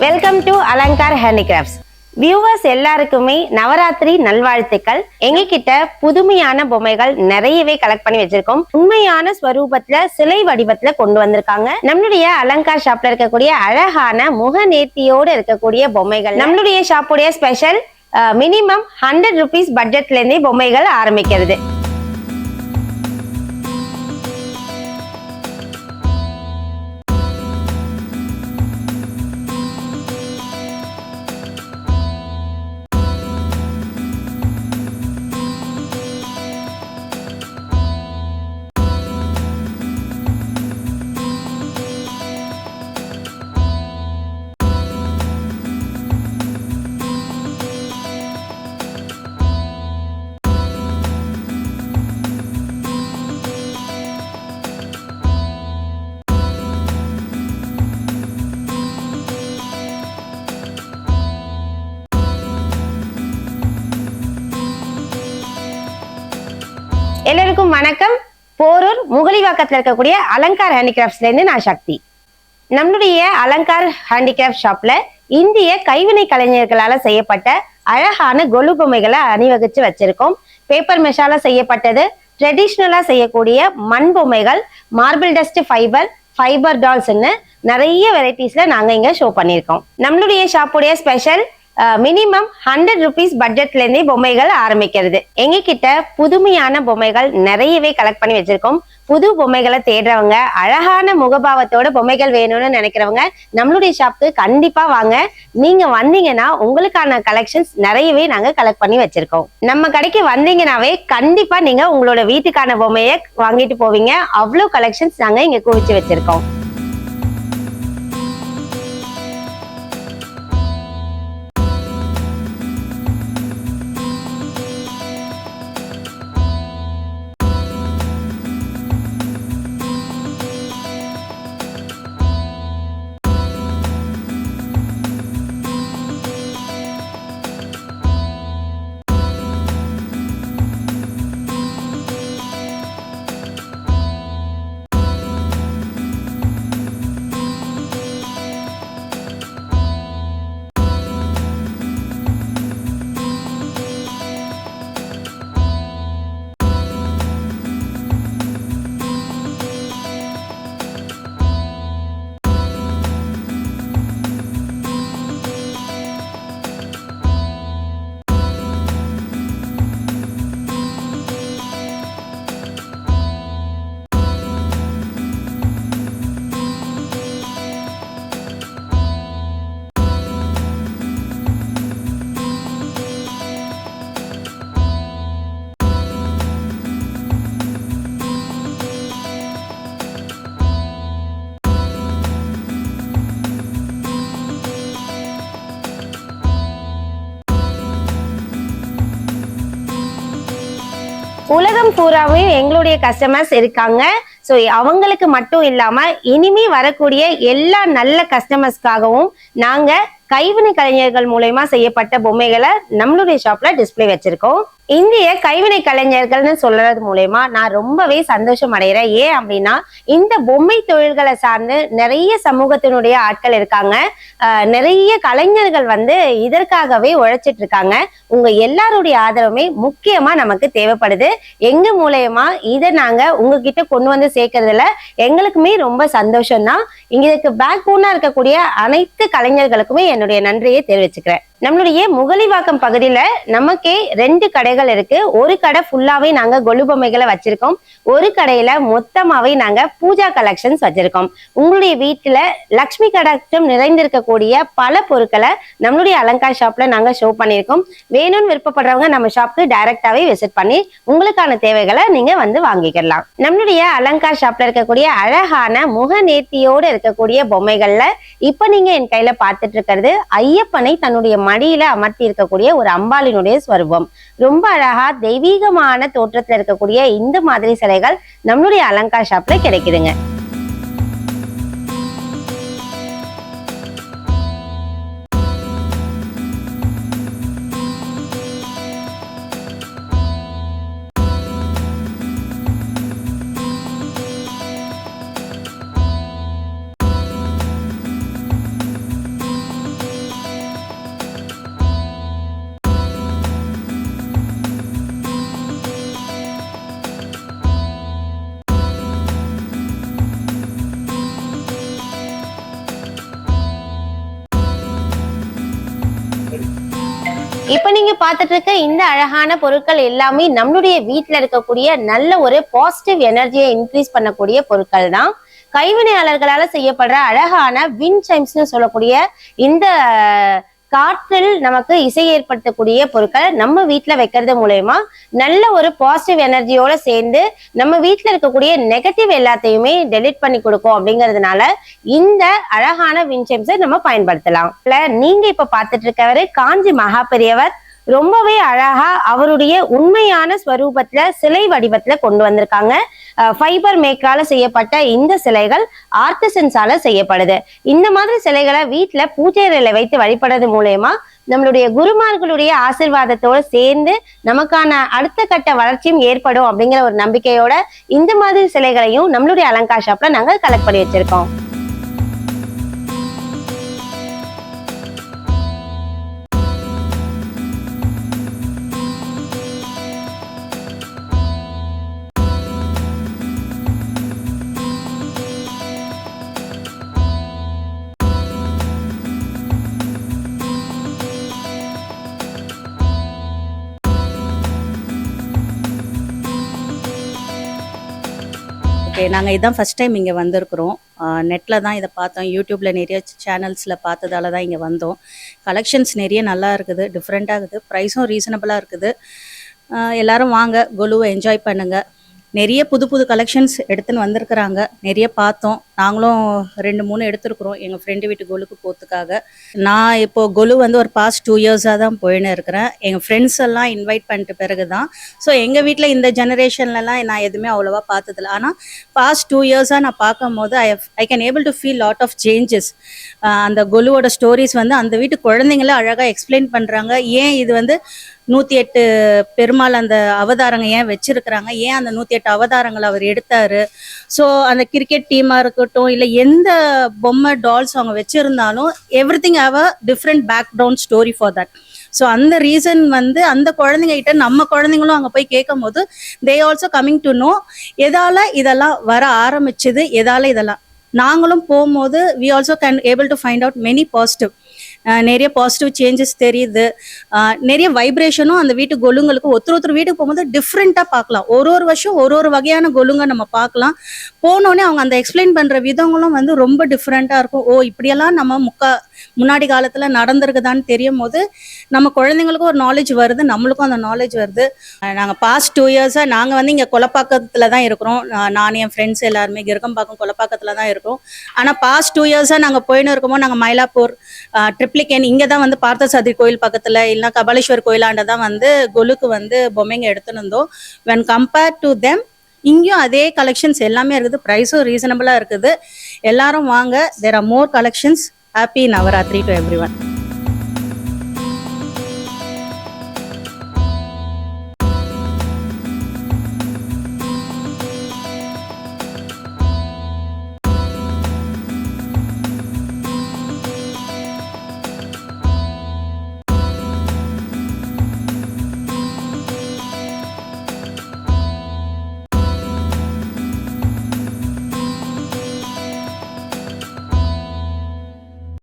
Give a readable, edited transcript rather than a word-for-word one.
Welcome to Alankar handicrafts. Viewers எல்லாருக்குமே நவராத்திரி நல்வாழ்த்துக்கள். எங்ககிட்ட புதுமையான பொம்மைகள் நிறையவே கலெக்ட் பண்ணி வச்சிருக்கோம். உண்மையான ஸ்வரூபத்துல சிலை வடிவத்துல கொண்டு வந்திருக்காங்க. நம்மளுடைய அலங்கார் ஷாப்ல இருக்கக்கூடிய அழகான முக நேர்த்தியோடு இருக்கக்கூடிய பொம்மைகள். நம்மளுடைய ஷாப்புடைய ஸ்பெஷல் மினிமம் 100 rupees பட்ஜெட்ல இருந்தே பொம்மைகள் ஆரம்பிக்கிறது. எல்லாருக்கும் வணக்கம். போரூர் முகலிவாக்கத்தில் இருக்கக்கூடிய அலங்கார் ஹேண்டிகிராஃப்ட்ஸ்ல இருந்து நான் சக்தி. நம்மளுடைய அலங்கார் ஹேண்டிகிராஃப்ட் ஷாப்ல இந்திய கைவினை கலைஞர்களால செய்யப்பட்ட அழகான கொலு பொம்மைகளை அணிவகுச்சு வச்சிருக்கோம். பேப்பர் மெஷால செய்யப்பட்டது, ட்ரெடிஷ்னலா செய்யக்கூடிய மண் பொம்மைகள், மார்பிள் டஸ்ட் ஃபைபர் டால்ஸ்ன்னு நிறைய வெரைட்டிஸ்ல நாங்க இங்க ஷோ பண்ணியிருக்கோம். நம்மளுடைய ஷாப்புடைய ஸ்பெஷல் மினிமம் 100 rupees பட்ஜெட்ல இருந்தே பொம்மைகள் ஆரம்பிக்கிறது. எங்ககிட்ட புதுமையான பொம்மைகள் நிறையவே கலெக்ட் பண்ணி வச்சிருக்கோம். புது பொம்மைகளை தேடுறவங்க, அழகான முகபாவத்தோட பொம்மைகள் வேணும்னு நினைக்கிறவங்க நம்மளுடைய ஷாப்புக்கு கண்டிப்பா வாங்க. நீங்க வந்தீங்கன்னா உங்களுக்கான கலெக்ஷன்ஸ் நிறையவே நாங்க கலெக்ட் பண்ணி வச்சிருக்கோம். நம்ம கடைக்கு வந்தீங்கன்னாவே கண்டிப்பா நீங்க உங்களோட வீட்டுக்கான பொம்மையை வாங்கிட்டு போவீங்க. அவ்வளவு கலெக்ஷன்ஸ் நாங்க இங்க குவிச்சு வச்சிருக்கோம். உலகம் பூராவே எங்களுடைய கஸ்டமர்ஸ் இருக்காங்க. ஸோ அவங்களுக்கு மட்டும் இல்லாம இனிமே வரக்கூடிய எல்லா நல்ல கஸ்டமர்ஸ்க்காகவும் நாங்க கைவினை கலைஞர்கள் மூலமா செய்யப்பட்ட பொம்மைகளை நம்மளுடைய ஷாப்ல டிஸ்பிளே வச்சிருக்கோம். இந்திய கைவினை கலைஞர்கள்னு சொல்றது மூலயமா நான் ரொம்பவே சந்தோஷம் அடைகிறேன். ஏன் அப்படின்னா இந்த பொம்மை தொழில்களை சார்ந்து நிறைய சமூகத்தினுடைய ஆட்கள் இருக்காங்க. நிறைய கலைஞர்கள் இதற்காகவே உழைச்சிட்டு இருக்காங்க. உங்க எல்லாருடைய ஆதரவுமே முக்கியமா நமக்கு தேவைப்படுது. எங்க மூலயமா இதை நாங்க உங்ககிட்ட கொண்டு வந்து சேர்க்கறதுல எங்களுக்குமே ரொம்ப சந்தோஷம் தான். இதுக்கு பேக் போனா இருக்கக்கூடிய அனைத்து கலைஞர்களுக்குமே என்னுடைய நன்றியை தெரிவிச்சுக்கிறேன். நம்மளுடைய முகலிவாக்கம் பகுதியில நமக்கே 2 கடைகள் இருக்கு. ஒரு கடை ஃபுல்லாவே நாங்க கொலு பொம்மைகளை வச்சிருக்கோம். ஒரு கடையில மொத்தமாவே நாங்க பூஜா கலெக்ஷன்ஸ் வச்சிருக்கோம். உங்களுடைய வீட்டுல லக்ஷ்மி கடாட்சம் நிறைந்திருக்கக்கூடிய பல பொருட்களை நம்மளுடைய அலங்கார் ஷாப்ல நாங்க ஷோ பண்ணியிருக்கோம். வேணும்னு விருப்பப்படுறவங்க நம்ம ஷாப்க்கு டைரக்டாவே விசிட் பண்ணி உங்களுக்கான தேவைகளை நீங்க வாங்கிக்கலாம். நம்மளுடைய அலங்கார் ஷாப்ல இருக்கக்கூடிய அழகான முக நேர்த்தியோடு இருக்கக்கூடிய பொம்மைகள்ல இப்ப நீங்க என் கையில பார்த்துட்டு இருக்கிறது ஐயப்பனை தன்னுடைய மடியில அமர்த்தி இருக்கக்கூடிய ஒரு அம்பாளினுடைய ஸ்வரூபம். ரொம்ப அழகா தெய்வீகமான தோற்றத்துல இருக்கக்கூடிய இந்த மாதிரி சிலைகள் நம்மளுடைய அலங்கார் ஷாப்ல கிடைக்குதுங்க. இப்ப நீங்க பாத்துட்டு இருக்க இந்த அழகான பொருட்கள் எல்லாமே நம்மளுடைய வீட்டுல இருக்கக்கூடிய நல்ல ஒரு பாசிட்டிவ் எனர்ஜியை இன்க்ரீஸ் பண்ணக்கூடிய பொருட்கள் தான். கைவினையாளர்களால செய்யப்படுற அழகான விண்ட் சைம்ஸ்னு சொல்லக்கூடிய இந்த காற்றில் நமக்கு இசை ஏற்படுத்தக்கூடிய பொருட்கள் நம்ம வீட்டுல வைக்கிறது மூலயமா நல்ல ஒரு பாசிட்டிவ் எனர்ஜியோட சேர்ந்து நம்ம வீட்டுல இருக்கக்கூடிய நெகட்டிவ் எல்லாத்தையுமே டெலிட் பண்ணி கொடுக்கும். அப்படிங்கிறதுனால இந்த அழகான விண்ட் சைம்ஸை நம்ம பயன்படுத்தலாம். நீங்க இப்ப பாத்துட்டு இருக்கவரு காஞ்சி மகாபெரியவர் ரொம்பவே அழகா அவருடைய உண்மையான ஸ்வரூபத்துல சிலை வடிவத்துல கொண்டு வந்திருக்காங்க. ஃபைபர் மேக்கால செய்யப்பட்ட இந்த சிலைகள் ஆர்டிசன்ஸால செய்யப்படுது. இந்த மாதிரி சிலைகளை வீட்டுல பூஜை அறையில வைத்து வழிபடுறது மூலயமா நம்மளுடைய குருமார்களுடைய ஆசீர்வாதத்தோடு சேர்ந்து நமக்கான அடுத்த கட்ட வளர்ச்சியும் ஏற்படும் அப்படிங்கிற ஒரு நம்பிக்கையோட இந்த மாதிரி சிலைகளையும் நம்மளுடைய அலங்கார் ஷாப்ல நாங்க கலெக்ட் பண்ணி வச்சிருக்கோம். நாங்கள் இதான் ஃபஸ்ட் டைம் இங்கே வந்திருக்கிறோம். நெட்டில் தான் இதை பார்த்தோம், யூடியூப்பில் நிறைய சேனல்ஸில் பார்த்ததால தான் இங்கே வந்தோம். கலெக்ஷன்ஸ் நிறைய நல்லா இருக்குது, டிஃப்ரெண்ட்டாக இருக்குது, ப்ரைஸும் ரீசனபிளாக இருக்குது. எல்லோரும் வாங்க, கொலுவை என்ஜாய் பண்ணுங்கள். நிறைய புது புது கலெக்ஷன்ஸ் எடுத்துன்னு வந்திருக்கிறாங்க, நிறைய பார்த்தோம். நாங்களும் 2-3 எடுத்துருக்குறோம் எங்கள் ஃப்ரெண்டு வீட்டு கொலுக்கு போகிறதுக்காக. நான் இப்போது கொலு வந்து ஒரு பாஸ்ட் 2 இயர்ஸாக தான் போயின்னு இருக்கிறேன். எங்கள் ஃப்ரெண்ட்ஸ் எல்லாம் இன்வைட் பண்ணிட்டு பிறகு தான். ஸோ எங்கள் வீட்டில் இந்த ஜெனரேஷன்லலாம் நான் எதுவுமே அவ்வளோவா பார்த்ததில்ல. ஆனால் பாஸ்ட் 2 இயர்ஸாக நான் பார்க்கும் போது I can able to feel lot of changes. அந்த கொலுவோட ஸ்டோரிஸ் வந்து அந்த வீட்டு குழந்தைங்கள அழகாக எக்ஸ்பிளைன் பண்ணுறாங்க. ஏன் இது வந்து 108 பெருமாள் அந்த அவதாரங்க ஏன் வச்சிருக்கிறாங்க, ஏன் அந்த 108 அவதாரங்களை அவர் எடுத்தாரு. ஸோ அந்த கிரிக்கெட் டீமாக இருக்கட்டும், இல்லை எந்த பொம்மை டால்ஸ் அவங்க வச்சிருந்தாலும் everything have a different background story for that. So அந்த ரீசன் வந்து அந்த குழந்தைங்க கிட்ட நம்ம குழந்தைங்களும் அங்கே போய் கேட்கும் போது they also coming to know எதால இதெல்லாம் வர ஆரம்பிச்சுது, எதால இதெல்லாம். நாங்களும் போகும்போது we also can able to find out many positive. நிறைய பாசிட்டிவ் சேஞ்சஸ் தெரியுது. நிறைய வைப்ரேஷனும் அந்த வீட்டு கொலுங்களுக்கு ஒருத்தர் வீட்டுக்கு போகும்போது டிஃப்ரெண்ட்டாக பார்க்கலாம். ஒரு வருஷம் ஒரு வகையான கொலுங்க நம்ம பார்க்கலாம். போனோடனே அவங்க அந்த எக்ஸ்பிளைன் பண்ணுற விதங்களும் வந்து ரொம்ப டிஃப்ரெண்ட்டாக இருக்கும். ஓ இப்படியெல்லாம் நம்ம முன்னாடி காலத்தில் நடந்திருக்குதான்னு தெரியும் போது நம்ம குழந்தைங்களுக்கும் ஒரு நாலேஜ் வருது, நம்மளுக்கும் அந்த நாலேஜ் வருது. நாங்கள் பாஸ்ட் 2 இயர்ஸாக நாங்கள் வந்து இங்கே கொலப்பாக்கத்தில் தான் இருக்கிறோம். நான் என் ஃப்ரெண்ட்ஸ் எல்லாருமே கிருக்கம்பாக்கம் கொலப்பாக்கத்தில் தான் இருக்கிறோம். ஆனால் பாஸ்ட் 2 இயர்ஸாக நாங்கள் போயின்னு இருக்கோமோ நாங்கள் மயிலாப்பூர் ட்ரிப்ளிகேன் இங்கே தான் வந்து பார்த்தசாரதி கோயில் பக்கத்தில் இல்லைனா கபாலீஸ்வர் கோயிலாண்ட தான் வந்து கொலுக்கு வந்து பொம்மைங்க எடுத்துன்னு இருந்தோம். when compared to them இங்கேயும் அதே கலெக்ஷன்ஸ் எல்லாமே இருக்குது, ப்ரைஸும் ரீசனபிளாக இருக்குது. எல்லாரும் வாங்க, there are more collections. Happy Navaratri to everyone.